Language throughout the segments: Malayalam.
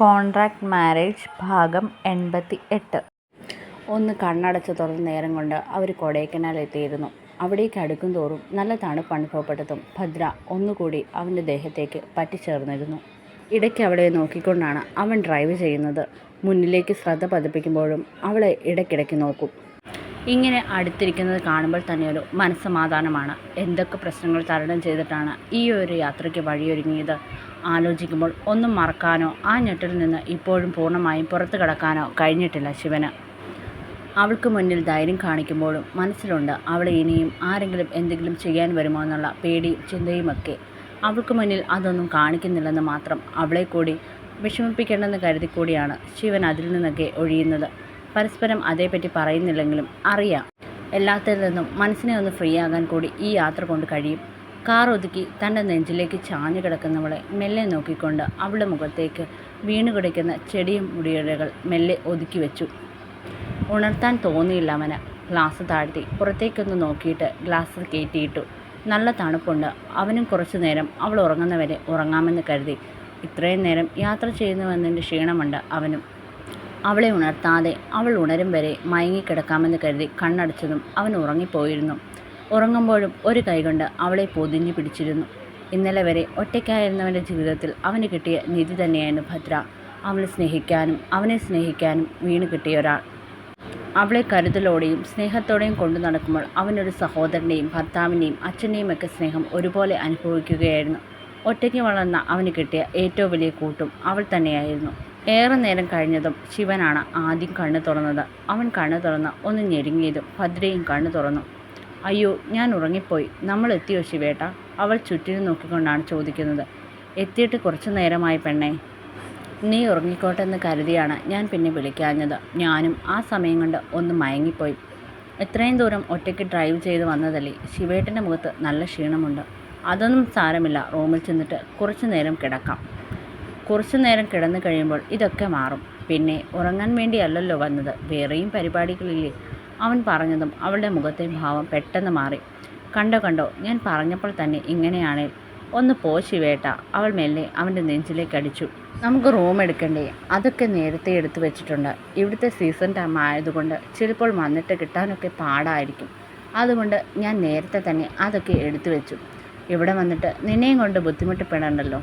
കോൺട്രാക്ട് മാരേജ് ഭാഗം 88. ഒന്ന് കണ്ണടച്ച് തുറന്ന നേരം കൊണ്ട് അവർ കൊടൈക്കനാൽ എത്തിയിരുന്നു. അവിടേക്ക് അടുക്കും തോറും നല്ല തണുപ്പ് അനുഭവപ്പെട്ടതും ഭദ്ര ഒന്നുകൂടി അവൻ്റെ ദേഹത്തേക്ക് പറ്റിച്ചേർന്നിരുന്നു. ഇടയ്ക്ക് അവളെ നോക്കിക്കൊണ്ടാണ് അവൻ ഡ്രൈവ് ചെയ്യുന്നത്. മുന്നിലേക്ക് ശ്രദ്ധ പതിപ്പിക്കുമ്പോഴും അവളെ ഇടയ്ക്കിടയ്ക്ക് നോക്കും. ഇങ്ങനെ അടുത്തിരിക്കുന്നത് കാണുമ്പോൾ തന്നെ ഒരു മനസ്സമാധാനമാണ്. എന്തൊക്കെ പ്രശ്നങ്ങൾ തരണം ചെയ്തിട്ടാണ് ഈ ഒരു യാത്രയ്ക്ക് വഴിയൊരുങ്ങിയത്. ആലോചിക്കുമ്പോൾ ഒന്നും മറക്കാനോ ആ ഞെട്ടിൽ നിന്ന് ഇപ്പോഴും പൂർണ്ണമായും പുറത്തു കടക്കാനോ കഴിഞ്ഞിട്ടില്ല ശിവന്. അവൾക്ക് മുന്നിൽ ധൈര്യം കാണിക്കുമ്പോഴും മനസ്സിലുണ്ട് അവളെ ഇനിയും ആരെങ്കിലും എന്തെങ്കിലും ചെയ്യാൻ വരുമോ എന്നുള്ള പേടിയും ചിന്തയുമൊക്കെ. അവൾക്ക് മുന്നിൽ അതൊന്നും കാണിക്കുന്നില്ലെന്ന് മാത്രം അവളെ കൂടി വിഷമിപ്പിക്കേണ്ടെന്ന് കരുതി കൂടിയാണ് ശിവൻ അതിൽ നിന്നൊക്കെ ഒഴിയുന്നത്. പരസ്പരം അതേപ്പറ്റി പറയുന്നില്ലെങ്കിലും അറിയാം എല്ലാത്തിൽ നിന്നും മനസ്സിനെ ഒന്ന് ഫ്രീ ആകാൻ കൂടി ഈ യാത്ര കൊണ്ട് കഴിയും. കാർ ഒതുക്കി തൻ്റെ നെഞ്ചിലേക്ക് ചാഞ്ഞു കിടക്കുന്നവളെ മെല്ലെ നോക്കിക്കൊണ്ട് അവളുടെ മുഖത്തേക്ക് വീണു കിടക്കുന്ന ചെടിയും മുടിയിഴകൾ മെല്ലെ ഒതുക്കി വെച്ചു. ഉണർത്താൻ തോന്നിയില്ല അവന്. ഗ്ലാസ് താഴ്ത്തി പുറത്തേക്കൊന്ന് നോക്കിയിട്ട് ഗ്ലാസ് കയറ്റിയിട്ടു. നല്ല തണുപ്പുണ്ട്. അവനും കുറച്ചു നേരം അവൾ ഉറങ്ങുന്നവരെ ഉറങ്ങാമെന്ന് കരുതി. ഇത്രയും നേരം യാത്ര ചെയ്യുന്നുവെന്നതിൻ്റെ ക്ഷീണമുണ്ട് അവനും. അവളെ ഉണർത്താതെ അവൾ ഉണരും വരെ മയങ്ങിക്കിടക്കാമെന്ന് കരുതി കണ്ണടച്ചതും അവൻ ഉറങ്ങിപ്പോയിരുന്നു. ഉറങ്ങുമ്പോഴും ഒരു കൈകൊണ്ട് അവളെ പൊതിഞ്ഞു പിടിച്ചിരുന്നു. ഇന്നലെ വരെ ഒറ്റയ്ക്കായിരുന്നവൻ്റെ ജീവിതത്തിൽ അവന് കിട്ടിയ നിധി തന്നെയായിരുന്നു ഭദ്ര. അവനെ സ്നേഹിക്കാനും വീണ് കിട്ടിയ ഒരാൾ. അവളെ കരുതലോടെയും സ്നേഹത്തോടെയും കൊണ്ടു നടക്കുമ്പോൾ അവനൊരു സഹോദരൻ്റെയും ഭർത്താവിൻ്റെയും അച്ഛൻ്റെയും ഒക്കെ സ്നേഹം ഒരുപോലെ അനുഭവിക്കുകയായിരുന്നു. ഒറ്റയ്ക്ക് വളർന്ന അവന് കിട്ടിയ ഏറ്റവും വലിയ കൂട്ടും അവൾ തന്നെയായിരുന്നു. ഏറെ നേരം കഴിഞ്ഞതും ശിവനാണ് ആദ്യം കണ്ണു തുറന്നത്. അവൻ കണ്ണു തുറന്ന് ഒന്ന് ഞെരുങ്ങിയതും ഭദ്രയും കണ്ണു തുറന്നു. അയ്യോ, ഞാൻ ഉറങ്ങിപ്പോയി. നമ്മൾ എത്തിയോ ശിവേട്ട? അവൾ ചുറ്റിനും നോക്കിക്കൊണ്ടാണ് ചോദിക്കുന്നത്. എത്തിയിട്ട് കുറച്ചു നേരമായി പെണ്ണേ. നീ ഉറങ്ങിക്കോട്ടെ എന്ന് കരുതിയാണ് ഞാൻ പിന്നെ വിളിക്കാഞ്ഞത്. ഞാനും ആ സമയം കൊണ്ട് ഒന്ന് മയങ്ങിപ്പോയി. ഇത്രയും ദൂരം ഒറ്റയ്ക്ക് ഡ്രൈവ് ചെയ്ത് വന്നതല്ലേ. ശിവേട്ടൻ്റെ മുഖത്ത് നല്ല ക്ഷീണമുണ്ട്. അതൊന്നും സാരമില്ല. റൂമിൽ ചെന്നിട്ട് കുറച്ചു നേരം കിടക്കാം. കുറച്ചു നേരം കിടന്നു കഴിയുമ്പോൾ ഇതൊക്കെ മാറും. പിന്നെ ഉറങ്ങാൻ വേണ്ടിയല്ലല്ലോ വന്നത്, വേറെയും പരിപാടികളില്ലേ. അവൻ പറഞ്ഞതും അവളുടെ മുഖത്തെ ഭാവം പെട്ടെന്ന് മാറി. കണ്ടോ ഞാൻ പറഞ്ഞപ്പോൾ തന്നെ ഇങ്ങനെയാണേ. ഒന്ന് പോ ശിവേട്ട. അവൾ മെല്ലെ അവൻ്റെ നെഞ്ചിലേക്ക് അടിച്ചു. നമുക്ക് റൂം എടുക്കണ്ടേ? അതൊക്കെ നേരത്തെ എടുത്തു വെച്ചിട്ടുണ്ട്. ഇവിടുത്തെ സീസൺ ടൈം ആയതുകൊണ്ട് ചിലപ്പോൾ വന്നിട്ട് കിട്ടാനൊക്കെ പാടായിരിക്കും. അതുകൊണ്ട് ഞാൻ നേരത്തെ തന്നെ അതൊക്കെ എടുത്തു വെച്ചു. ഇവിടെ വന്നിട്ട് നിന്നെയും കൊണ്ട് ബുദ്ധിമുട്ടിപ്പെടണ്ടല്ലോ.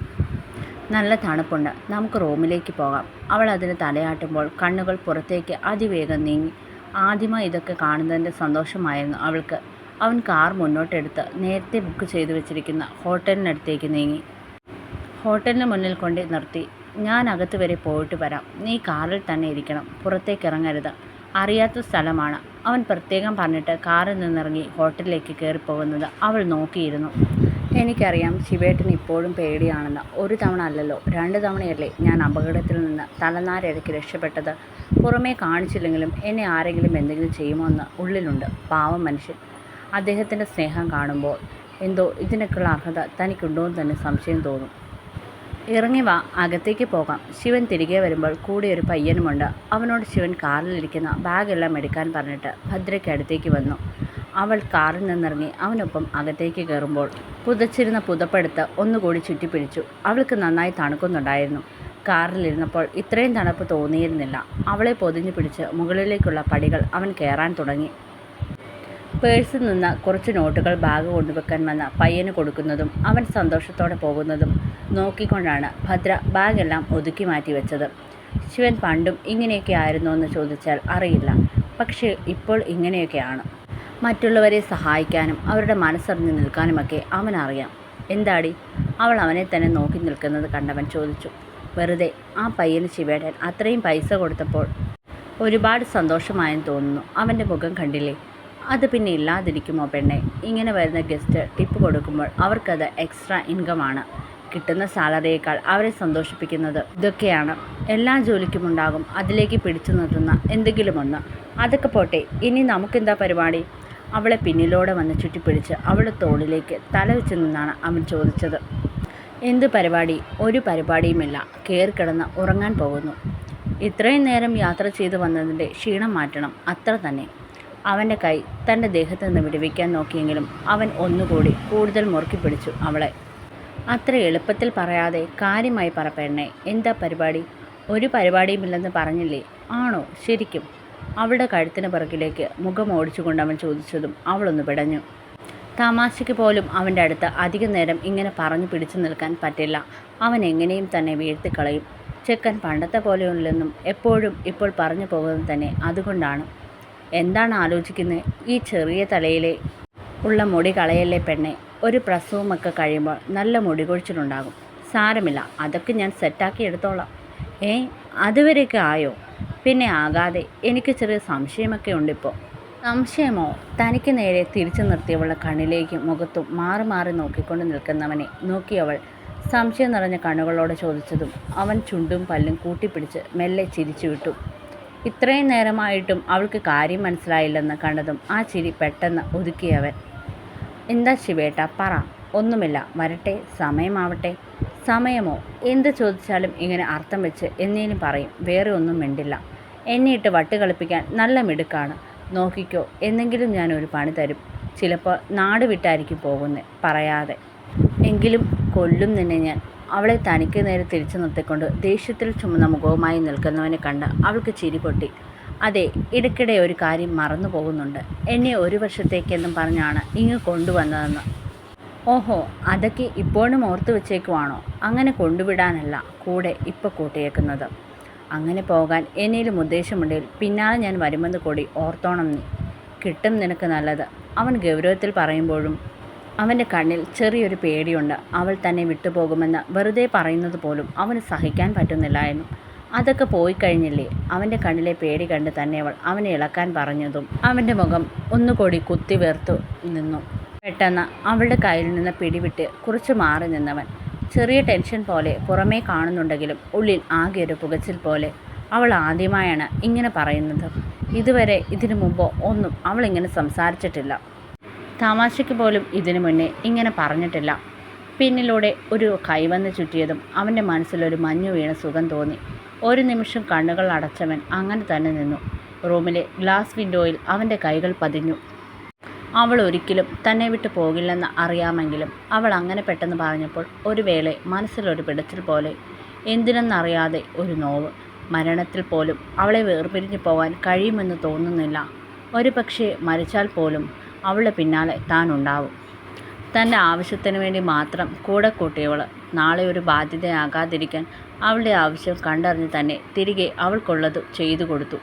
നല്ല തണുപ്പുണ്ട്. നമുക്ക് റൂമിലേക്ക് പോകാം. അവൾ അതിന് തലയാട്ടുമ്പോൾ കണ്ണുകൾ പുറത്തേക്ക് അതിവേഗം നീങ്ങി. ആദ്യമായി ഇതൊക്കെ കാണുന്നതിൻ്റെ സന്തോഷമായിരുന്നു അവൾക്ക്. അവൻ കാർ മുന്നോട്ടെടുത്ത് നേരത്തെ ബുക്ക് ചെയ്തു വെച്ചിരിക്കുന്ന ഹോട്ടലിനടുത്തേക്ക് നീങ്ങി. ഹോട്ടലിന് മുന്നിൽ കൊണ്ട് നിർത്തി. ഞാൻ അകത്ത് വരെ പോയിട്ട് വരാം. നീ കാറിൽ തന്നെ ഇരിക്കണം. പുറത്തേക്ക് ഇറങ്ങരുത്. അറിയാത്ത സ്ഥലമാണ്. അവൻ പ്രത്യേകം പറഞ്ഞിട്ട് കാറിൽ നിന്നിറങ്ങി ഹോട്ടലിലേക്ക് കയറിപ്പോകുന്നത് അവൾ നോക്കിയിരുന്നു. എനിക്കറിയാം ശിവേട്ടന് ഇപ്പോഴും പേടിയാണെന്ന്. ഒരു തവണ അല്ലല്ലോ, 2 തവണയല്ലേ ഞാൻ അപകടത്തിൽ നിന്ന് തലനാരിഴയ്ക്ക് രക്ഷപ്പെട്ടത്. പുറമേ കാണിച്ചില്ലെങ്കിലും എന്നെ ആരെങ്കിലും എന്തെങ്കിലും ചെയ്യുമോ എന്ന് ഉള്ളിലുണ്ട്. പാവം മനുഷ്യൻ. അദ്ദേഹത്തിൻ്റെ സ്നേഹം കാണുമ്പോൾ എന്തോ ഇതിനൊക്കെയുള്ള അർഹത തനിക്കുണ്ടോ എന്ന് തന്നെ സംശയം തോന്നും. ഇറങ്ങി വാ, അകത്തേക്ക് പോകാം. ശിവൻ തിരികെ വരുമ്പോൾ കൂടെ ഒരു പയ്യനുമുണ്ട്. അവനോട് ശിവൻ കാറിലിരിക്കുന്ന ബാഗെല്ലാം എടുക്കാൻ പറഞ്ഞിട്ട് ഭദ്രയ്ക്ക് അടുത്തേക്ക് വന്നു. അവൾ കാറിൽ നിന്നിറങ്ങി അവനൊപ്പം അകത്തേക്ക് കയറുമ്പോൾ പുതച്ചിരുന്ന പുതപ്പെടുത്ത് ഒന്നുകൂടി ചുറ്റിപ്പിടിച്ചു. അവൾക്ക് നന്നായി തണുക്കുന്നുണ്ടായിരുന്നു. കാറിലിരുന്നപ്പോൾ ഇത്രയും തണുപ്പ് തോന്നിയിരുന്നില്ല. അവളെ പൊതിഞ്ഞു പിടിച്ച് മുകളിലേക്കുള്ള പടികൾ അവൻ കയറാൻ തുടങ്ങി. പേഴ്സിൽ നിന്ന് കുറച്ച് നോട്ടുകൾ ബാഗ് കൊണ്ടുവെക്കാൻ വന്ന പയ്യന് കൊടുക്കുന്നതും അവൻ സന്തോഷത്തോടെ പോകുന്നതും നോക്കിക്കൊണ്ടാണ് ഭദ്ര ബാഗെല്ലാം ഒതുക്കി മാറ്റി വെച്ചത്. ശിവൻ പണ്ടും ഇങ്ങനെയൊക്കെ ആയിരുന്നോ എന്ന് ചോദിച്ചാൽ അറിയില്ല. പക്ഷേ ഇപ്പോൾ ഇങ്ങനെയൊക്കെയാണ്. മറ്റുള്ളവരെ സഹായിക്കാനും അവരുടെ മനസ്സറിഞ്ഞ് നിൽക്കാനുമൊക്കെ അവനറിയാം. എന്താടി? അവൾ അവനെ തന്നെ നോക്കി നിൽക്കുന്നത് കണ്ടവൻ ചോദിച്ചു. വെറുതെ. ആ പയ്യന് ശിവേട്ടൻ അത്രയും പൈസ കൊടുത്തപ്പോൾ ഒരുപാട് സന്തോഷമായെന്ന് തോന്നുന്നു. അവൻ്റെ മുഖം കണ്ടില്ലേ? അത് പിന്നെ ഇല്ലാതിരിക്കുമോ പെണ്ണെ? ഇങ്ങനെ വരുന്ന ഗസ്റ്റ് ടിപ്പ് കൊടുക്കുമ്പോൾ അവർക്കത് എക്സ്ട്രാ ഇൻകമാണ്. കിട്ടുന്ന സാലറിയേക്കാൾ അവരെ സന്തോഷിപ്പിക്കുന്നത് ഇതൊക്കെയാണ്. എല്ലാ ജോലിക്കുമുണ്ടാകും അതിലേക്ക് പിടിച്ചു നിർത്തുന്ന എന്തെങ്കിലും ഒന്ന്. അതൊക്കെ പോട്ടെ, ഇനി നമുക്കെന്താ പരിപാടി? അവളെ പിന്നിലൂടെ വന്ന് ചുറ്റിപ്പിടിച്ച് അവളുടെ തോളിലേക്ക് തല വെച്ച് നിന്നാണ് അവൻ ചോദിച്ചത്. എന്ത് പരിപാടി? ഒരു പരിപാടിയുമില്ല. കയറിക്കിടന്ന് ഉറങ്ങാൻ പോകുന്നു. ഇത്രയും നേരം യാത്ര ചെയ്തു വന്നതിൻ്റെ ക്ഷീണം മാറ്റണം, അത്ര തന്നെ. അവൻ്റെ കൈ തൻ്റെ ദേഹത്ത് നിന്ന് വിടുവിക്കാൻ നോക്കിയെങ്കിലും അവൻ ഒന്നുകൂടി കൂടുതൽ മുറുക്കി പിടിച്ചു അവളെ. അത്ര എളുപ്പത്തിൽ പറയാതെ കാര്യമായി പറ പെണ്ണേ. എന്താ പരിപാടി? ഒരു പരിപാടിയുമില്ലെന്ന് പറഞ്ഞില്ലേ? ആണോ ശരിക്കും? അവളുടെ കഴുത്തിന് പിറകിലേക്ക് മുഖം ഓടിച്ചുകൊണ്ട് അവൻ ചോദിച്ചതും അവളൊന്ന് പിടഞ്ഞു. തമാശയ്ക്ക് പോലും അവൻ്റെ അടുത്ത് അധികം നേരം ഇങ്ങനെ പറഞ്ഞു പിടിച്ചു നിൽക്കാൻ പറ്റില്ല. അവൻ എങ്ങനെയും തന്നെ വീഴ്ത്തിക്കളയും. ചെക്കൻ പണ്ടത്തെ പോലെയുള്ളെന്നും എപ്പോഴും ഇപ്പോൾ പറഞ്ഞു പോകുന്നത് തന്നെ അതുകൊണ്ടാണ്. എന്താണ് ആലോചിക്കുന്നത്? ഈ ചെറിയ തലയിലെ ഉള്ള മുടി കളയല്ലേ പെണ്ണെ. ഒരു പ്രസവമൊക്കെ കഴിയുമ്പോൾ നല്ല മുടി കൊഴിച്ചിലുണ്ടാകും. സാരമില്ല, അതൊക്കെ ഞാൻ സെറ്റാക്കി എടുത്തോളാം. അതുവരെയൊക്കെ ആയോ? പിന്നെ ആകാതെ. എനിക്ക് ചെറിയ സംശയമൊക്കെ ഉണ്ടിപ്പോൾ. സംശയമോ? തനിക്ക് നേരെ തിരിച്ചു നിർത്തിയവളുടെ കണ്ണിലേക്കും മുഖത്തും മാറി മാറി നോക്കിക്കൊണ്ട് നിൽക്കുന്നവനെ നോക്കിയവൾ സംശയം നിറഞ്ഞ കണ്ണുകളോട് ചോദിച്ചതും അവൻ ചുണ്ടും പല്ലും കൂട്ടിപ്പിടിച്ച് മെല്ലെ ചിരിച്ചു വിട്ടു. ഇത്രയും നേരമായിട്ടും അവൾക്ക് കാര്യം മനസ്സിലായില്ലെന്ന് കണ്ടതും ആ ചിരി പെട്ടെന്ന് ഒതുക്കിയവൻ. എന്താ ശിവേട്ട, പറ. ഒന്നുമില്ല, വരട്ടെ, സമയമാവട്ടെ. സമയമോ? എന്ത് ചോദിച്ചാലും ഇങ്ങനെ അർത്ഥം വെച്ച് എന്നേലും പറയും, വേറെ ഒന്നും മിണ്ടില്ല. എന്നെ ഇട്ട് വട്ട് കളിപ്പിക്കാൻ നല്ല മിടുക്കാണ്. നോക്കിക്കോ, എന്നെങ്കിലും ഞാൻ ഒരു പണി തരും. ചിലപ്പോൾ നാട് വിട്ടായിരിക്കും പോകുന്നത്, പറയാതെ. എങ്കിലും കൊല്ലും നിന്നെ ഞാൻ. അവളെ തനിക്ക് നേരെ തിരിച്ചു നിർത്തിക്കൊണ്ട് ദേഷ്യത്തിൽ ചുമന്ന മുഖവുമായി നിൽക്കുന്നവനെ കണ്ട് അവൾക്ക് ചിരി പൊട്ടി. അതെ, ഇടയ്ക്കിടെ ഒരു കാര്യം മറന്നു പോകുന്നുണ്ട്. എന്നെ ഒരു വർഷത്തേക്കെന്നും പറഞ്ഞാണ് ഇങ്ങ് കൊണ്ടുവന്നതെന്ന്. ഓഹോ, അതൊക്കെ ഇപ്പോഴും ഓർത്തു വെച്ചേക്കുവാണോ? അങ്ങനെ കൊണ്ടുവിടാനല്ല കൂടെ ഇപ്പോൾ കൂട്ടിയേക്കുന്നത്. അങ്ങനെ പോകാൻ എന്നേലും ഉദ്ദേശമുണ്ടെങ്കിൽ പിന്നാലെ ഞാൻ വരുമെന്ന് കൂടി ഓർത്തോണം നീ. കിട്ടും നിനക്ക് നല്ലത്. അവൻ ഗൗരവത്തിൽ പറയുമ്പോഴും അവൻ്റെ കണ്ണിൽ ചെറിയൊരു പേടിയുണ്ട്. അവൾ തന്നെ വിട്ടുപോകുമെന്ന് വെറുതെ പറയുന്നത് പോലും അവന് സഹിക്കാൻ പറ്റുന്നില്ലായിരുന്നു. അതൊക്കെ പോയി കഴിഞ്ഞില്ലേ? അവൻ്റെ കണ്ണിലെ പേടി കണ്ട് തന്നെ അവൾ അവനെ ഇളക്കാൻ പറഞ്ഞതും അവൻ്റെ മുഖം ഒന്നുകൂടി കുത്തി വേർത്തു നിന്നു. പെട്ടെന്ന് അവളുടെ കയ്യിൽ നിന്ന് പിടിവിട്ട് കുറച്ച് മാറി നിന്നവൻ. ചെറിയ ടെൻഷൻ പോലെ പുറമേ കാണുന്നുണ്ടെങ്കിലും ഉള്ളിൽ ആകെ ഒരു പുകച്ചിൽ പോലെ. അവൾ ആദ്യമായാണ് ഇങ്ങനെ പറയുന്നത്. ഇതുവരെ ഇതിനു മുമ്പോ ഒന്നും അവൾ ഇങ്ങനെ സംസാരിച്ചിട്ടില്ല. തമാശയ്ക്ക് പോലും ഇതിനു മുന്നേ ഇങ്ങനെ പറഞ്ഞിട്ടില്ല. പിന്നിലൂടെ ഒരു കൈവന്ന് ചുറ്റിയതും അവൻ്റെ മനസ്സിലൊരു മഞ്ഞു വീണ സുഖം തോന്നി. ഒരു നിമിഷം കണ്ണുകൾ അടച്ചവൻ അങ്ങനെ തന്നെ നിന്നു. റൂമിലെ ഗ്ലാസ് വിൻഡോയിൽ അവൻ്റെ കൈകൾ പതിഞ്ഞു. അവൾ ഒരിക്കലും തന്നെ വിട്ടു പോകില്ലെന്ന് അറിയാമെങ്കിലും അവൾ അങ്ങനെ പെട്ടെന്ന് പറഞ്ഞപ്പോൾ ഒരു വേള മനസ്സിലൊരു പിടച്ചിൽ പോലെ. എന്തിനെന്നറിയാതെ ഒരു നോവ്. മരണത്തിൽ പോലും അവളെ വേർപിരിഞ്ഞു പോകാൻ കഴിയുമെന്ന് തോന്നുന്നില്ല. ഒരു പക്ഷേ മരിച്ചാൽ പോലും അവളുടെ പിന്നാലെ താൻ ഉണ്ടാവും. തൻ്റെ ആവശ്യത്തിന് വേണ്ടി മാത്രം കൂടെ കൂട്ടിയവൾ നാളെ ഒരു ബാധ്യതയാകാതിരിക്കാൻ അവളുടെ ആവശ്യം കണ്ടറിഞ്ഞ് തന്നെ തിരികെ അവൾക്കുള്ളത് ചെയ്തു കൊടുത്തു.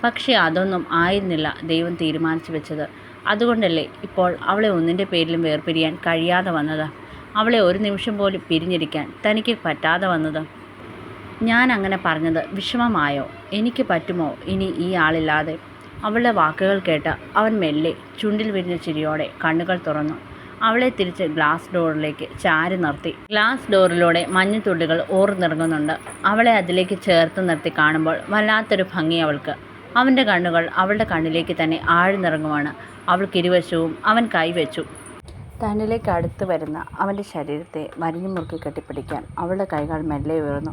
പക്ഷേ അതൊന്നും ആയിരുന്നില്ല ദൈവം തീരുമാനിച്ചു വെച്ചത്. അതുകൊണ്ടല്ലേ ഇപ്പോൾ അവളെ ഒന്നിൻ്റെ പേരിലും വേർപിരിയാൻ കഴിയാതെ വന്നത്. അവളെ ഒരു നിമിഷം പോലും പിരിഞ്ഞിരിക്കാൻ തനിക്ക് പറ്റാതെ വന്നത്. ഞാൻ അങ്ങനെ പറഞ്ഞത് വിഷമമായോ? എനിക്ക് പറ്റുമോ ഇനി ഈ ആളില്ലാതെ? അവളുടെ വാക്കുകൾ കേട്ട് അവൻ മെല്ലെ ചുണ്ടിൽ വിരിഞ്ഞ ചിരിയോടെ കണ്ണുകൾ തുറന്നു. അവളെ തിരിച്ച് ഗ്ലാസ് ഡോറിലേക്ക് ചാരി നിർത്തി. ഗ്ലാസ് ഡോറിലൂടെ മഞ്ഞുതുള്ളികൾ ഊർന്നിറങ്ങുന്നുണ്ട്. അവളെ അതിലേക്ക് ചേർത്ത് നിർത്തി കാണുമ്പോൾ വല്ലാത്തൊരു ഭംഗി അവൾക്ക്. അവൻ്റെ കണ്ണുകൾ അവളുടെ കണ്ണിലേക്ക് തന്നെ ആഴ്ന്നിറങ്ങുവാണ്. അവൾക്കിരുവശവും അവൻ കൈവച്ചു. തന്നിലേക്ക് അടുത്ത് വരുന്ന അവൻ്റെ ശരീരത്തെ വരിഞ്ഞു മുറുക്കി കെട്ടിപ്പിടിക്കാൻ അവളുടെ കൈകൾ മെല്ലെ ഉയർന്നു.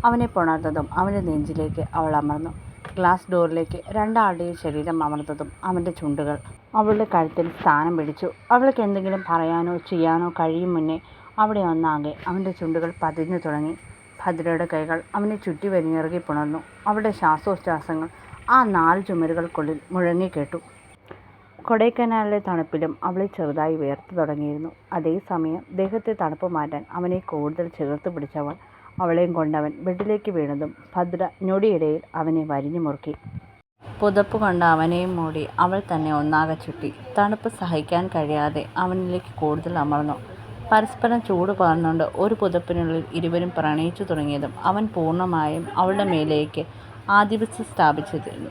അവനെ പുണർന്നതും അവൻ്റെ നെഞ്ചിലേക്ക് അവൾ അമർന്നു. ഗ്ലാസ് ഡോറിലേക്ക് രണ്ടാളുടെയും ശരീരം അമർന്നതും അവൻ്റെ ചുണ്ടുകൾ അവളുടെ കഴുത്തിൽ സ്ഥാനം പിടിച്ചു. അവൾക്ക് എന്തെങ്കിലും പറയാനോ ചെയ്യാനോ കഴിയും മുന്നേ അവിടെ ഒന്നാകെ അവൻ്റെ ചുണ്ടുകൾ പതിഞ്ഞു തുടങ്ങി. ഭദ്രയുടെ കൈകൾ അവനെ ചുറ്റി വരിഞ്ഞിറങ്ങി പുണർന്നു. അവളുടെ ശ്വാസോച്ഛ്വാസങ്ങൾ ആ 4 ചുമരുകൾക്കുള്ളിൽ മുഴങ്ങിക്കേട്ടു. കൊടൈക്കനാലിലെ തണുപ്പിലും അവളെ ചെറുതായി വേർത്തു തുടങ്ങിയിരുന്നു. അതേസമയം ദേഹത്തെ തണുപ്പ് മാറ്റാൻ അവനെ കൂടുതൽ ചേർത്ത് പിടിച്ചവൾ അവളെയും കൊണ്ടവൻ ബെഡിലേക്ക് വീണതും ഭദ്ര ഞൊടിയിടയിൽ അവനെ വരിഞ്ഞു മുറുക്കി. പുതപ്പ് കൊണ്ട് അവനെയും മൂടി അവൾ തന്നെ ഒന്നാകെ ചുറ്റി. തണുപ്പ് സഹിക്കാൻ കഴിയാതെ അവനിലേക്ക് കൂടുതൽ അമർന്നു. പരസ്പരം ചൂട് പകർന്നുകൊണ്ട് ഒരു പുതപ്പിനുള്ളിൽ ഇരുവരും പ്രണയിച്ചു തുടങ്ങിയതും അവൻ പൂർണ്ണമായും അവളുടെ മേലേക്ക് ആധിപത്യം സ്ഥാപിച്ചിരുന്നു.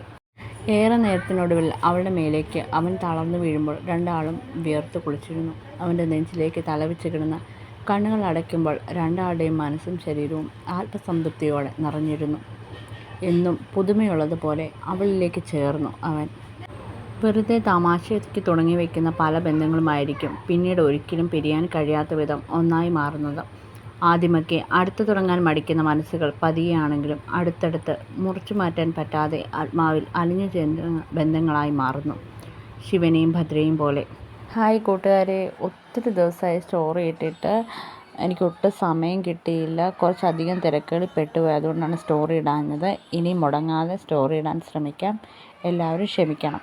ഏറെ നേരത്തിനൊടുവിൽ അവളുടെ മേലേക്ക് അവൻ തളർന്നു വീഴുമ്പോൾ രണ്ടാളും വിയർത്തു കുളിച്ചിരുന്നു. അവൻ്റെ നെഞ്ചിലേക്ക് തലവെച്ച് കിടന്ന കണ്ണുകൾ അടയ്ക്കുമ്പോൾ രണ്ടാളുടെയും മനസ്സും ശരീരവും ആത്മസംതൃപ്തിയോടെ നിറഞ്ഞിരുന്നു. എന്നും പുതുമയുള്ളതുപോലെ അവളിലേക്ക് ചേർന്നു അവൻ. വെറുതെ തമാശയ്ക്ക് തുടങ്ങി വയ്ക്കുന്ന പല ബന്ധങ്ങളുമായിരിക്കും പിന്നീട് ഒരിക്കലും പിരിയാൻ കഴിയാത്ത വിധം ഒന്നായി മാറുന്നത്. ആദ്യമൊക്കെ അടുത്തു തുടങ്ങാൻ മടിക്കുന്ന മനസ്സുകൾ പതിയെയാണെങ്കിലും അടുത്തടുത്ത് മുറിച്ചു മാറ്റാൻ പറ്റാതെ ആത്മാവിൽ അലിഞ്ഞു ചേർന്ന ബന്ധങ്ങളായി മാറുന്നു. ശിവനെയും ഭദ്രയും പോലെ. ഹായ് കൂട്ടുകാരെ, ഒത്തിരി ദിവസമായി സ്റ്റോറി ഇട്ടിട്ട്. എനിക്ക് ഒട്ടും സമയം കിട്ടിയില്ല. കുറച്ചധികം തിരക്കുകളിൽ പെട്ടുപോയി. അതുകൊണ്ടാണ് സ്റ്റോറി ഇടാഞ്ഞത്. ഇനി മുടങ്ങാതെ സ്റ്റോറി ഇടാൻ ശ്രമിക്കാം. എല്ലാവരും ക്ഷമിക്കണം.